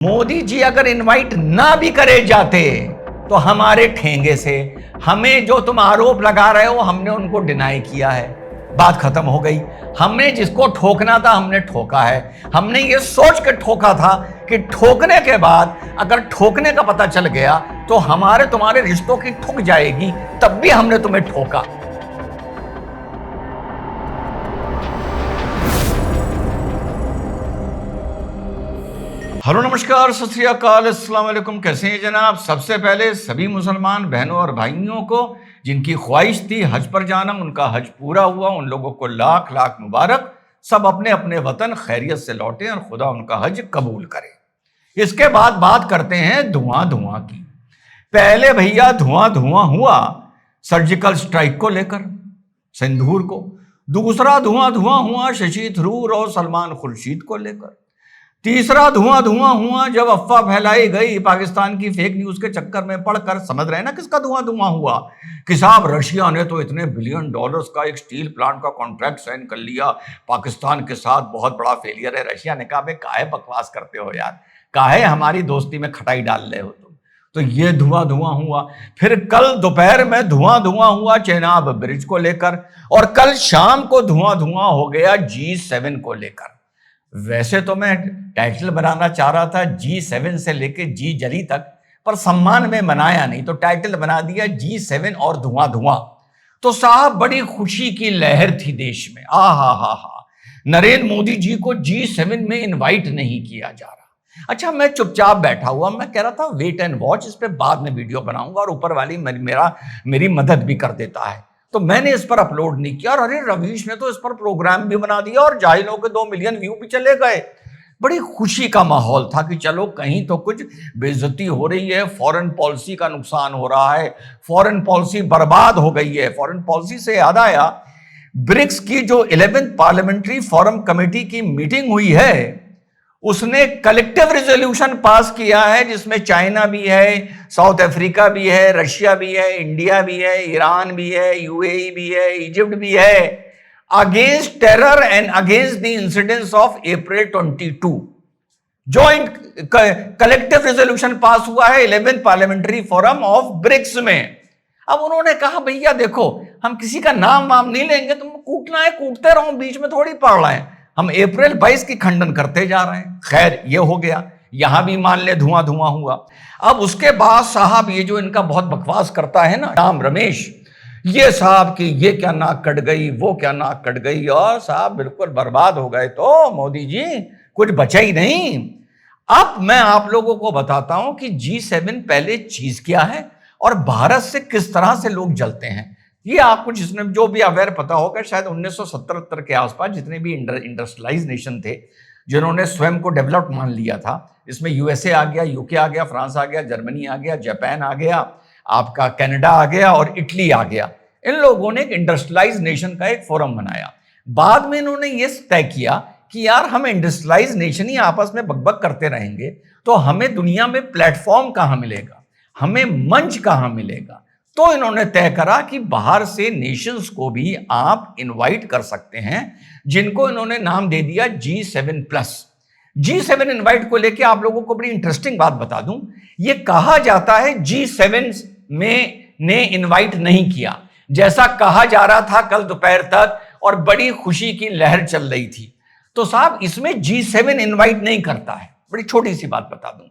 मोदी जी अगर इनवाइट ना भी करे जाते तो हमारे ठेंगे से हमें जो तुम आरोप लगा रहे हो हमने उनको डिनाई किया है, बात खत्म हो गई। हमने जिसको ठोकना था हमने ठोका है। हमने ये सोच के ठोका था कि ठोकने के बाद अगर ठोकने का पता चल गया तो हमारे तुम्हारे रिश्तों की ठुक जाएगी, तब भी हमने तुम्हें ठोका। हेलो नमस्कार सत श्री अकाल अस्सलाम वालेकुम। कैसे हैं जनाब? सबसे पहले सभी मुसलमान बहनों और भाइयों को जिनकी ख्वाहिश थी हज पर जाना, उनका हज पूरा हुआ, उन लोगों को लाख लाख मुबारक। सब अपने अपने वतन खैरियत से लौटे और खुदा उनका हज कबूल करे। इसके बाद बात करते हैं धुआं धुआं की। पहले भैया धुआं धुआं हुआ सर्जिकल स्ट्राइक को लेकर, सिंदूर को। दूसरा धुआं धुआं हुआ शशि थरूर और सलमान खुर्शीद को लेकर। तीसरा धुआं धुआं हुआ जब अफवाह फैलाई गई पाकिस्तान की फेक न्यूज के चक्कर में पड़कर। समझ रहे हैं ना किसका धुआं धुआं हुआ? कि साहब रशिया ने तो इतने बिलियन डॉलर्स का एक स्टील प्लांट का कॉन्ट्रैक्ट साइन कर लिया पाकिस्तान के साथ, बहुत बड़ा फेलियर है। रशिया ने कहा, काहे बकवास करते हो यार, काहे हमारी दोस्ती में खटाई डाल रहे हो तुम? तो ये धुआं धुआं हुआ। फिर कल दोपहर में धुआं धुआं हुआ चेनाब ब्रिज को लेकर, और कल शाम को धुआं धुआं हो गया G7 को लेकर। वैसे तो मैं टाइटल बनाना चाह रहा था G7 से लेके जी जली तक, पर सम्मान में बनाया नहीं तो टाइटल बना दिया G7 और धुआं धुआं। तो साहब बड़ी खुशी की लहर थी देश में। हा नरेंद्र मोदी जी को G7 में इनवाइट नहीं किया जा रहा। अच्छा, मैं चुपचाप बैठा हुआ, मैं कह रहा था वेट एंड वॉच, इस पे बाद में वीडियो बनाऊंगा और ऊपर वाली मेरी मदद भी कर देता है, तो मैंने इस पर अपलोड नहीं किया। और अरे रवीश ने तो इस पर प्रोग्राम भी बना दिया और जाहिलों के 2 मिलियन व्यू भी चले गए। बड़ी खुशी का माहौल था कि चलो कहीं तो कुछ बेइज्जती हो रही है, फॉरेन पॉलिसी का नुकसान हो रहा है, फॉरेन पॉलिसी बर्बाद हो गई है। फॉरेन पॉलिसी से याद आया, ब्रिक्स की जो 11th पार्लियामेंट्री फोरम कमेटी की मीटिंग हुई है, उसने कलेक्टिव रेजोल्यूशन पास किया है जिसमें चाइना भी है, साउथ अफ्रीका भी है, रशिया भी है, इंडिया भी है, ईरान भी है, यूएई भी है, इजिप्ट भी है, against terror and against the incidents of April 22। Joint collective resolution pass हुआ है 11th parliamentary forum of BRICS में। अब उन्होंने कहा, भैया देखो हम किसी का नाम वाम नहीं लेंगे, तुम कूटना है कूटते रहो, बीच में थोड़ी पड़ रहे हैं, हम अप्रैल 22 की खंडन करते जा रहे हैं। खैर ये हो गया, यहां भी मान ले धुआं धुआं हुआ। अब उसके बाद साहब ये जो इनका बहुत बकवास करता है ना राम रमेश, ये साहब की ये क्या नाक कट गई, वो क्या नाक कट गई, और साहब बिल्कुल बर्बाद हो गए। तो मोदी जी कुछ बचा ही नहीं। अब मैं आप लोगों को बताता हूं कि G7 पहले चीज क्या है और भारत से किस तरह से लोग जलते हैं। ये आपको जिसने जो भी अवेयर पता होगा, शायद 1970 के आसपास जितने भी इंडस्ट्रियलाइज नेशन थे जिन्होंने स्वयं को डेवलप्ड मान लिया था, इसमें यूएसए आ गया, यूके आ गया, फ्रांस आ गया, जर्मनी आ गया, जापान आ गया, आपका कनाडा आ गया और इटली आ गया। इन लोगों ने एक इंडस्ट्रियलाइज नेशन का एक फोरम बनाया। बाद में इन्होंने ये तय किया कि यार हम इंडस्ट्रियलाइज नेशन ही आपस में बकबक करते रहेंगे तो हमें दुनिया में प्लेटफॉर्म कहां मिलेगा, हमें मंच कहां मिलेगा। तो इन्होंने तय करा कि बाहर से नेशंस को भी आप इनवाइट कर सकते हैं, जिनको इन्होंने नाम दे दिया G7+। G7 इनवाइट को लेके आप लोगों को बड़ी इंटरेस्टिंग बात बता दूं, ये कहा जाता है G7 में ने इनवाइट नहीं किया, जैसा कहा जा रहा था कल दोपहर तक, और बड़ी खुशी की लहर चल रही थी। तो साहब इसमें G7 इनवाइट नहीं करता है। बड़ी छोटी सी बात बता दूं,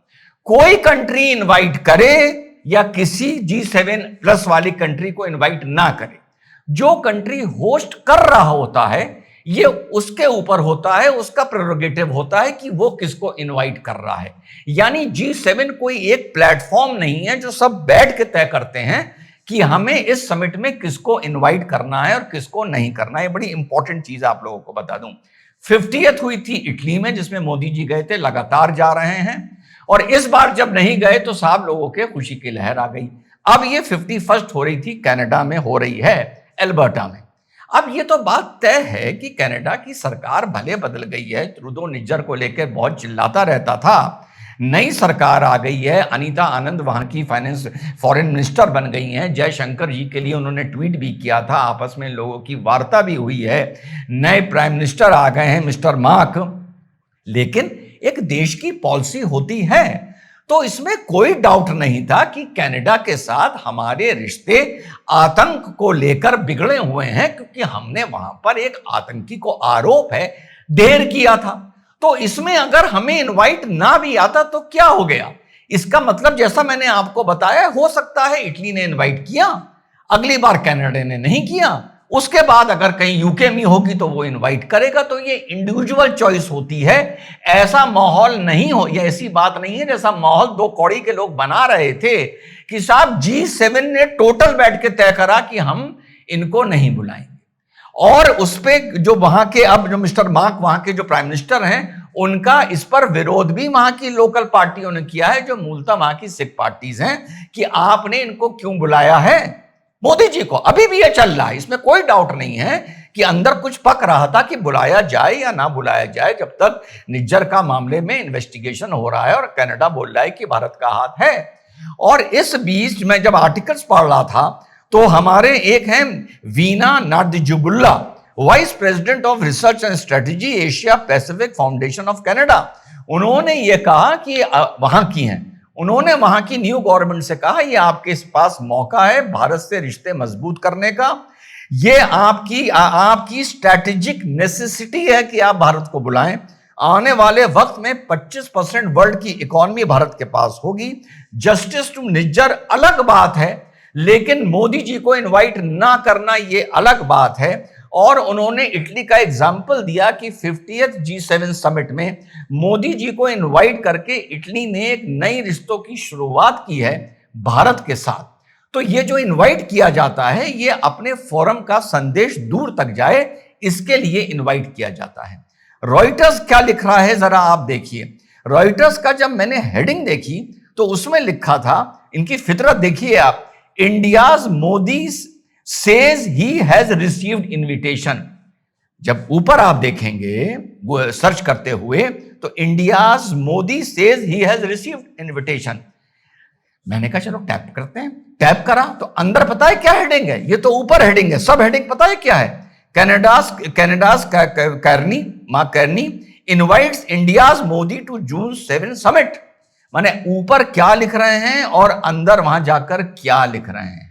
कोई कंट्री इनवाइट करे या किसी G7+ वाली कंट्री को इनवाइट ना करे, जो कंट्री होस्ट कर रहा होता है ये उसके ऊपर होता है, उसका प्रेरोगेटिव होता है कि वो किसको इनवाइट कर रहा है। यानी G7 कोई एक प्लेटफॉर्म नहीं है जो सब बैठ के तय करते हैं कि हमें इस समिट में किसको इनवाइट करना है और किसको नहीं करना है। बड़ी इंपॉर्टेंट चीज आप लोगों को बता दूं, 50th हुई थी इटली में जिसमें मोदी जी गए थे, लगातार जा रहे हैं, और इस बार जब नहीं गए तो साहब लोगों के खुशी की लहर आ गई। अब ये 51st हो रही थी कनाडा में, हो रही है एल्बर्टा में। अब ये तो बात तय है कि कनाडा की सरकार भले बदल गई है, ट्रूडो निज्जर को लेकर बहुत चिल्लाता रहता था, नई सरकार आ गई है, अनीता आनंद वहां की फॉरेन मिनिस्टर बन गई हैं, जयशंकर जी के लिए उन्होंने ट्वीट भी किया था, आपस में लोगों की वार्ता भी हुई है, नए प्राइम मिनिस्टर आ गए हैं मिस्टर मार्क। लेकिन एक देश की पॉलिसी होती है। तो इसमें कोई डाउट नहीं था कि कनाडा के साथ हमारे रिश्ते आतंक को लेकर बिगड़े हुए हैं, क्योंकि हमने वहां पर एक आतंकी को आरोप है ढेर किया था। तो इसमें अगर हमें इनवाइट ना भी आता तो क्या हो गया? इसका मतलब जैसा मैंने आपको बताया, हो सकता है इटली ने इनवाइट किया, अगली बार कनाडा ने नहीं किया, उसके बाद अगर कहीं यूके में होगी तो वो इनवाइट करेगा। तो ये इंडिविजुअल चॉइस होती है। ऐसा माहौल नहीं हो, या ऐसी बात नहीं है जैसा माहौल दो कौड़ी के लोग बना रहे थे कि साहब G7 ने टोटल बैठ के तय करा कि हम इनको नहीं बुलाएंगे। और उस पे जो वहां के अब जो मिस्टर मार्क वहां के जो प्राइम मिनिस्टर हैं, उनका इस पर विरोध भी वहां की लोकल पार्टियों ने किया है, जो मूलतः वहां की सिख पार्टीज हैं, कि आपने इनको क्यों बुलाया है मोदी जी को। अभी भी ये चल रहा है, इसमें कोई डाउट नहीं है कि अंदर कुछ पक रहा था कि बुलाया जाए या ना बुलाया जाए, जब तक निज्जर का मामले में इन्वेस्टिगेशन हो रहा है और कनाडा बोल रहा है कि भारत का हाथ है। और इस बीच मैं जब आर्टिकल्स पढ़ रहा था तो हमारे एक हैं Vina Nadjibulla, vice president of research and strategy Asia Pacific Foundation of Canada. उन्होंने ये कहा कि वहां की हैं, उन्होंने वहां की न्यू गवर्नमेंट से कहा ये आपके पास मौका है भारत से रिश्ते मजबूत करने का, ये आपकी स्ट्रैटेजिक नेसेसिटी है कि आप भारत को बुलाएं। आने वाले वक्त में 25% वर्ल्ड की इकोनॉमी भारत के पास होगी। जस्टिस टू निज्जर अलग बात है, लेकिन मोदी जी को इनवाइट ना करना ये अलग बात है। और उन्होंने इटली का एग्जाम्पल दिया कि 50th G7 समिट में मोदी जी को इनवाइट करके इटली ने एक नई रिश्तों की शुरुआत की है भारत के साथ। तो ये जो इनवाइट किया जाता है, ये अपने फोरम का संदेश दूर तक जाए, इसके लिए इनवाइट किया जाता है। रॉयटर्स क्या लिख रहा है जरा आप देखिए। रॉयटर्स का जब मैंने हेडिंग देखी तो उसमें लिखा था, इनकी फितरत देखिए आप, India's Modi says he has received invitation. जब ऊपर आप देखेंगे वो सर्च करते हुए तो India's Modi says he has received invitation. मैंने कहा चलो टैप करते हैं, टैप करा तो अंदर पता है क्या हेडिंग है? ये तो ऊपर हेडिंग है, सब हेडिंग पता है क्या है? Canada's Carney invites India's Modi to June 7 summit. माने ऊपर क्या लिख रहे हैं और अंदर वहां जाकर क्या लिख रहे हैं।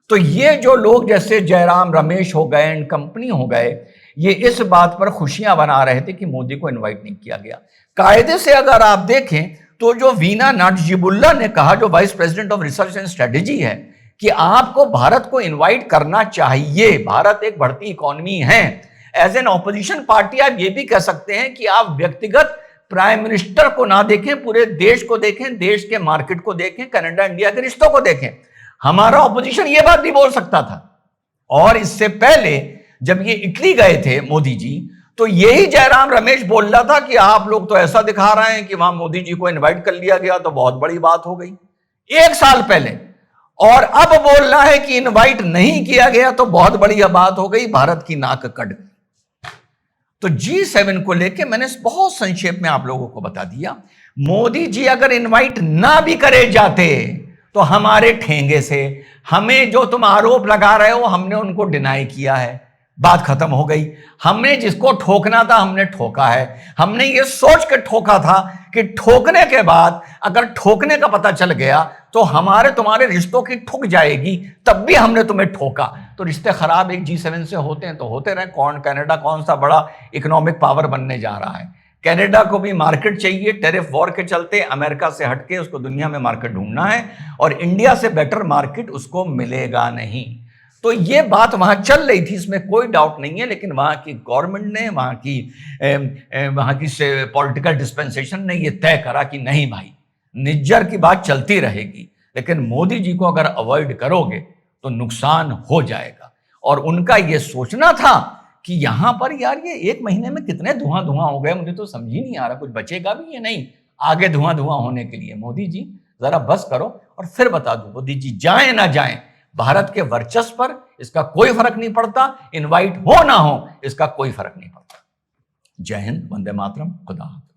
तो ये जो लोग जैसे जयराम रमेश हो गए एंड कंपनी हो गए, ये इस बात पर खुशियां बना रहे थे कि मोदी को इनवाइट नहीं किया गया। कायदे से अगर आप देखें तो जो वीना नादजुबुल्ला ने कहा, जो vice president of research and strategy है, कि आपको भारत को इनवाइट करना चाहिए, भारत एक बढ़ती इकोनॉमी है। एज एन ऑपोजिशन पार्टी आप ये भी कह सकते हैं कि आप व्यक्तिगत प्राइम मिनिस्टर को ना देखें, पूरे देश को देखें, देश के मार्केट को देखें, कनाडा इंडिया के रिश्तों को देखें। हमारा ऑपोजिशन ये बात भी बोल सकता था। और इससे पहले जब ये इटली गए थे मोदी जी, तो यही जयराम रमेश बोल रहा था कि आप लोग तो ऐसा दिखा रहे हैं कि वहां मोदी जी को इनवाइट कर लिया गया तो बहुत बड़ी बात हो गई, 1 साल पहले। और अब बोल रहा है कि इनवाइट नहीं किया गया तो बहुत बड़ी बात हो गई, भारत की नाक कट गई। तो G7 को लेके मैंने बहुत संक्षेप में आप लोगों को बता दिया। मोदी जी अगर इनवाइट ना भी करे जाते तो हमारे ठेंगे से हमें जो तुम आरोप लगा रहे हो, हमने उनको डिनाई किया है, बात खत्म हो गई। हमने जिसको ठोकना था हमने ठोका है। हमने ये सोच के ठोका था कि ठोकने के बाद अगर ठोकने का पता चल गया तो हमारे तुम्हारे रिश्तों की ठुक जाएगी, तब भी हमने तुम्हें ठोका। तो रिश्ते खराब एक G7 से होते हैं तो होते रहे। कनाडा कौन सा बड़ा इकोनॉमिक पावर बनने जा रहा है? कनाडा को भी मार्केट चाहिए, टेरिफ वॉर के चलते अमेरिका से हटके उसको दुनिया में मार्केट ढूंढना है, और इंडिया से बेटर मार्केट उसको मिलेगा नहीं। तो ये बात वहां चल रही थी, इसमें कोई डाउट नहीं है। लेकिन वहां की गवर्नमेंट ने, वहां की पॉलिटिकल डिस्पेंसेशन ने ये तय करा कि नहीं भाई, निज्जर की बात चलती रहेगी, लेकिन मोदी जी को अगर अवॉइड करोगे तो नुकसान हो जाएगा। और उनका ये सोचना था कि यहां पर यार ये 1 महीने में कितने धुआं हो गए, मुझे तो समझ ही नहीं आ रहा, कुछ बचेगा भी या नहीं आगे धुआं होने के लिए। मोदी जी जरा बस करो और फिर बता दो, मोदी जी जाए ना जाए, भारत के वर्चस्व पर इसका कोई फर्क नहीं पड़ता, इनवाइट हो ना हो इसका कोई फर्क नहीं पड़ता। जय हिंद, वंदे मातरम, खुदा हाफिज।